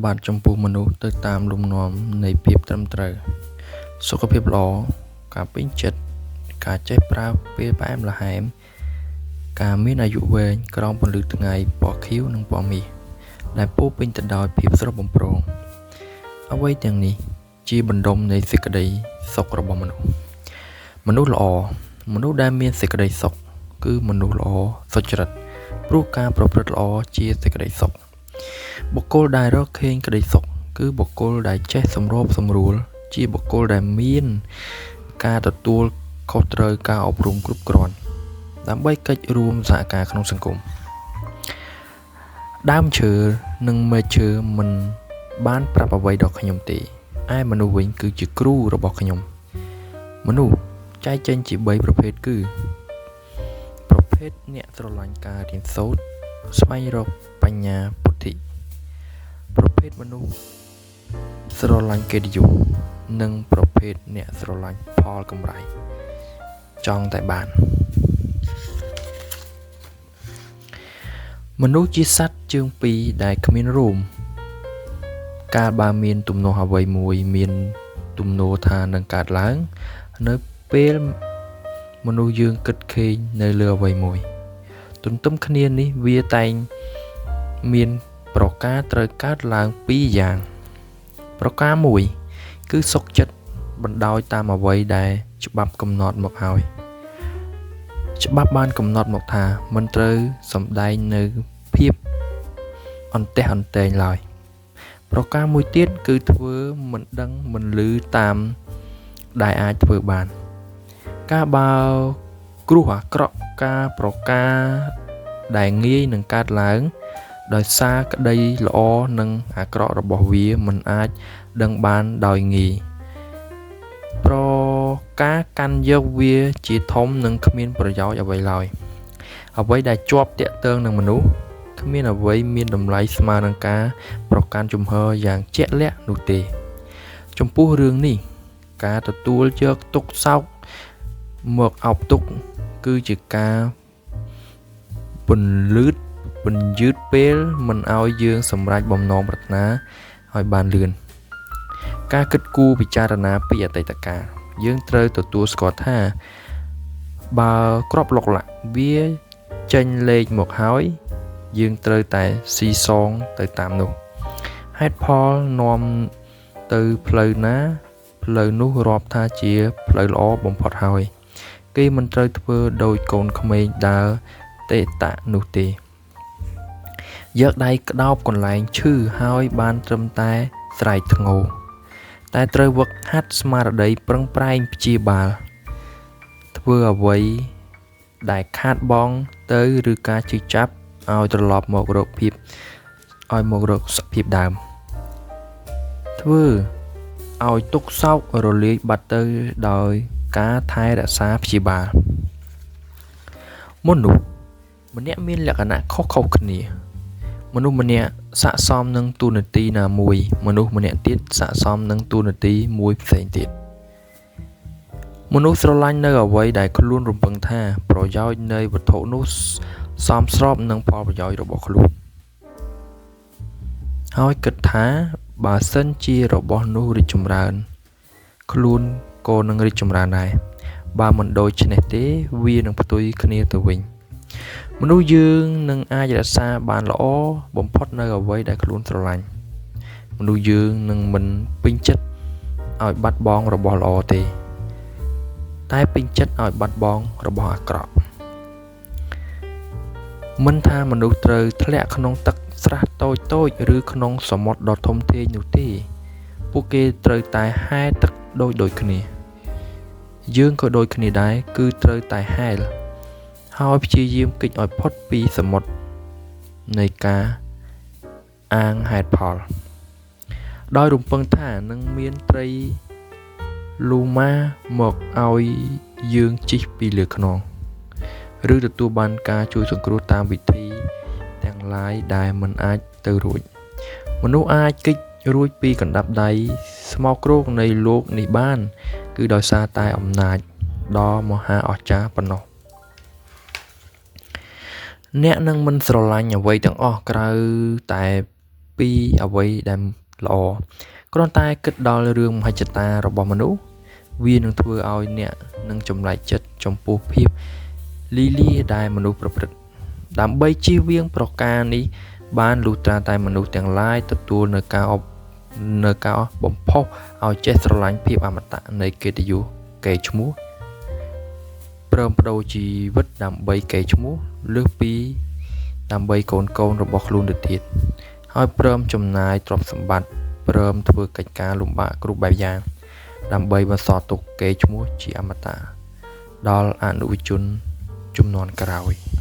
បាទចំពោះមនុស្សទៅតាមលំនាំនៃភាពត្រឹមត្រូវសុខភាពល្អការពេញចិត្តការចេះប្រើពេលផ្អែមល្ហែមការមានអាយុវែងក្រោមពន្លឺថ្ងៃពណ៌ខៀវនិងពណ៌មាសដែលពោរពេញទៅដោយភាពស្រស់បំព្រងអ្វីទាំងនេះជាបណ្ដុំនៃសេចក្តីសុខរបស់មនុស្សល្អមនុស្សដែលមានសេចក្តីសុខគឺមនុស្សល្អសុចរិតព្រោះការប្រព្រឹត្តល្អជាសេចក្តីសុខបុគ្គលដែលរកឃើញក្តីសុខគឺបុគ្គលដែលចេះសម្របសម្រួលជាបុគ្គលដែលមានការទទួលខុសត្រូវការអប់រំគ្រប់គ្រាន់ដើម្បីកិច្ចរួមសហការក្នុងសង្គមដើមឈើនិងមែកឈើមិនបានប្រាប់អ្វីដល់ខ្ញុំទេឯមនុស្សវិញគឺជាគ្រូរបស់ខ្ញុំមនុស្សចែកចេញជា3ប្រភេទគឺប្រភេទអ្នកស្រឡាញ់ការរៀនសូត្រស្វែងរកបញ្ញាពុទ្ធិប្រភេទមនុស្សស្រឡាញ់កិត្តិយសនិងប្រភេទអ្នកស្រឡាញ់ផលកម្រៃចង់តែបានមនុស្សជាសត្វជើងពីរដែលគ្មានរោមកាលបើមានទំនាស់អ្វីមួយមានទំនោរថានឹងកើតឡើងនៅពេលមនុស្សយើងគិតខេងនៅលើអ្វីមួយទន្ទឹមគ្នានេះវាតែងមានប្រការត្រូវកើតឡើងពីរយ៉ាងប្រការមួយគឺសុខចិត្តបណ្ដោយតាមអ្វីដែលច្បាប់កំណត់មកហើយច្បាប់បានកំណត់មកថាមិនត្រូវសម្ដែងនៅភាពអន្ទះអន្ទែងឡើយប្រការមួយទៀតគឺធ្វើមិនដឹងមិនឮតាមដែលអាចធ្វើបានការបើគ្រោះអាក្រក់ការប្រការដែលងាយនឹងកើតឡើងដោយសារក្តីល្អនិងអាក្រក់របស់វាមិនអាចដឹងបានដោយងាយប្រការកាន់យកវាជាធំនិងគ្មានប្រយោជន៍អ្វីឡើយអ្វីដែលជាប់ទាក់ទងនឹងមនុស្សគ្មានអ្វីមានតម្លៃស្មើនឹងការប្រកាន់ជំហរយ៉ាងជាក់លាក់នោះទេចំពោះរឿងនេះការទទួលយកទុក្ខសោកមកអោបទុកគឺជាការពន្យឺតពេលមិនឲ្យយើងសម្រេចបំណងប្រាថ្នាឲ្យបានលឿនការគិតគូរពិចារណាពីអតីតកាលយើងត្រូវទទួលស្គាល់ថាបើក្របឡុកឡាក់វាចេញលេខមកហើយយើងត្រូវតែស៊ីសងទៅតាមនោះហេតុផលនាំទៅផ្លូវណាផ្លូវនោះរាប់ថាជាផ្លូវល្អបំផុតហើយគេមិនត្រូវធ្វើដោយកូនក្មេងដើរតេតៈនោះទេយកដៃក្តោបកន្លែងឈឺហើយបានត្រឹមតែស្រែកធ្ងោតែត្រូវវឹកហាត់ស្មារតីប្រឹងប្រែងព្យាបាលធ្វើអ្វីដែលខាតបង់ទៅឬការជឿចាប់ឲ្យត្រឡប់មករកសភាពដើមធ្វើឲ្យទុក្ខសោករលាយបាត់ទៅដោយការថែរក្សាព្យាបាលមនុស្សម្នាក់មានលក្ខណៈខុសៗគ្នាមនុស្សម្នាក់ស័ក្តិសមនឹងតួនាទីណាមួយមនុស្សម្នាក់ទៀតស័ក្តិសមនឹងតួនាទីមួយផ្សេងទៀតមនុស្សស្រឡាញ់នៅអ្វីដែលខ្លួនរំពឹងថាប្រយោជន៍នៃវត្ថុនោះសមស្របនឹងផលប្រយោជន៍របស់ខ្លួនហើយគិតថាបើសិនជារបស់នោះរីកចម្រើនខ្លួនក៏នឹងរីកចម្រើនដែរបើមិនដូច្នេះទេវានឹងផ្ទុយគ្នាទៅវិញមនុស្សយើងនឹងអាចរក្សាបានល្អបំផុតនៅអ្វីដែលខ្លួនស្រឡាញ់មនុស្សយើងនឹងមិនពេញចិត្តឲ្យបាត់បង់របស់ល្អទេតែពេញចិត្តឲ្យបាត់បង់របស់អាក្រក់មិនថាមនុស្សត្រូវធ្លាក់ក្នុងទឹកស្រះតូចឬក្នុងសមុទ្រដ៏ធំធេងនោះទេពួកគេត្រូវតែហែលទឹកដូចគ្នាយើងក៏ដូចគ្នាដែរគឺត្រូវតែហែលហើយព្យាយាមគេចឲ្យផុតពីសមុទ្រនៃការអាងហេតុផលដោយរំពឹងថានឹងមានត្រីលូម៉ាមកឲ្យយើងជិះពីលើខ្នងឬទទួលបានការជួយសង្គ្រោះតាមវិធីទាំងឡាយដែលមិនអាចទៅរួចមនុស្សអាចគេចរួចពីកណ្ដាប់ដៃស្មោកគ្រោកនៃលោកនេះបានគឺដោយសារតែអំណាចដ៏មហាអស្ចារ្យប៉ុណ្ណោះអ្នកនឹងមិនស្រឡាញ់អ្វីទាំងអស់ក្រៅតែព ពីអ្វីដែលល្អគ្រាន់តែគិតដល់រឿងមហិច្ឆតារបស់មនុស្សវានឹងធ្វើឲ្យអ្នកនឹងចម្លែកចិត្តចំពោះភាពលីលាដែលមនុស្សប្រព្រឹត្តដើម្បីជៀសវាងប្រការនេះបានលុះត្រាតែមនុស្សទាំងឡាយទទួលនៅការបំផុសឲ្យចេះស្រឡាញ់ភាពអមតៈនៃកិត្តិយសកេរ្តិ៍ឈ្មោះព្រមបដូរជីវិតដើម្បីកេរ្តិ៍ឈ្មោះលើសពីដើម្បីកូនរបស់ខ្លួនទៅទៀតហើយព្រមចំណាយទ្រព្យសម្បត្តិព្រមធ្វើកិច្ចការលំបាកគ្រប់បែបយ៉ាងដើម្បីបន្សល់ទុកកេរ្តិ៍ឈ្មោះជាអមតៈដល់អនុវជនជំនាន់ក្រោយ